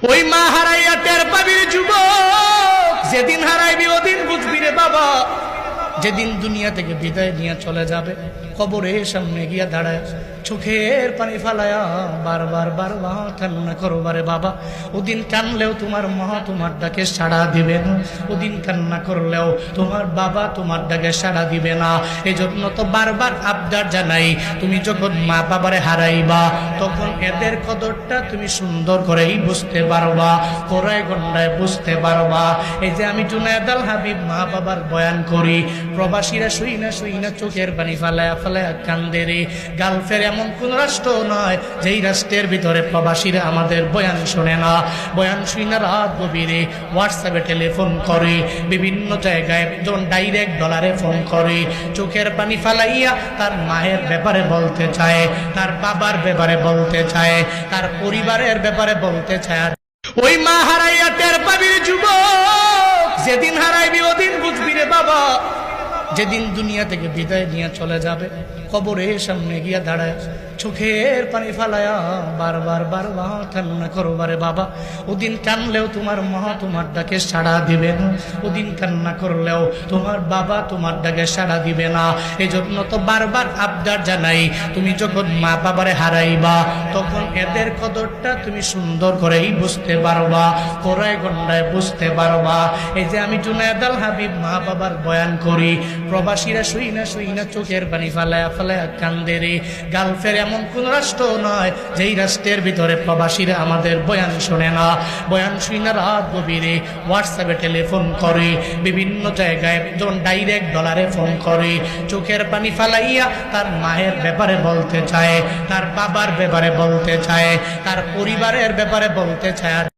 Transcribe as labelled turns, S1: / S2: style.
S1: ওই মা হারাইয়া টের পাবি যুবক, যেদিন হারাইবি ওদিন বুঝবি রে বাবা। যেদিন দুনিয়া থেকে বিদায় নিয়ে চলে যাবে, কবরের সামনে গিয়া দাঁড়ায় চোখের পানি ফালায়া বারবার বারবার কান্না করবারে বাবা। ওদিন কানলেও তোমার মা তোমার ডাকে সাড়া দিবে না, ওদিন কান্না করলেও তোমার বাবা তোমার ডাকে সাড়া দিবে না। এই জন্য তো বারবার আবদার জানাই, তুমি যখন মা বাবারে হারাইবা তখন এদের কদরটা তুমি সুন্দর করেই বুঝতে পারবা, কোরায় গন্ডায় বুঝতে পারবা। এই যে আমি জুনায়েদ আল হাবিব মা বাবার বয়ান করি, প্রবাসীরা শুই না চোখের পানি ফালায়া ফালায়া কান্দে রে। গালফের এমন কোন রাষ্ট্র নয় যেই রাষ্ট্রের ভিতরে প্রবাসীরা আমাদের বয়ান শোনে না। বয়ান শুই না রাত গভীরে হোয়াটসঅ্যাপে টেলিফোন করে, বিভিন্ন জায়গায় যখন ডাইরেক্ট ডলারে ফোন করে, চোখের পানি ফালাইয়া তার মায়ের ব্যাপারে বলতে চায়, তার বাবার ব্যাপারে বলতে চায়, তার পরিবারের ব্যাপারে বলতে চায়। ওই মা হারাইয়া টের পাবি যুবক, যেদিন হারাইবি ওদিন বুঝবি রে বাবা। যেদিন দুনিয়া থেকে বিদায় নিয়ে চলে যাবে, কবরের সামনে গিয়া দাঁড়ায় চোখের পানি ফালায়া বারবার বারবার কান্না করবারে বাবা। ওদিন কানলেও তোমার মা তোমার ডাকে সাড়া দিবে না, ওদিন কান্না করলেও তোমার বাবা তোমার ডাকে সাড়া দিবে না। এই জন্য তো বারবার আবদার জানাই, তুমি যখন মা বাবারে হারাইবা তখন এদের কদরটা তুমি সুন্দর করেই বুঝতে পারবা, কোরায় গন্ডায় বুঝতে পারবা। এই যে আমি জুনায়েদ আল হাবিব মা বাবার বয়ান করি, প্রবাসীরা শুই না চোখের পানি ফালায়া ফালায়া কান্দে রে। গালফের এমন কোন রাষ্ট্র নয় যেই রাষ্ট্রের ভিতরে প্রবাসীরা আমাদের বয়ান শোনে না। বয়ান শুই না রাত গভীরে হোয়াটসঅ্যাপে টেলিফোন করে, বিভিন্ন জায়গায় যখন ডাইরেক্ট ডলারে ফোন করে, চোখের পানি ফালাইয়া তার মায়ের ব্যাপারে বলতে চায়, তার বাবার ব্যাপারে বলতে চায়, তার পরিবারের ব্যাপারে বলতে চায়।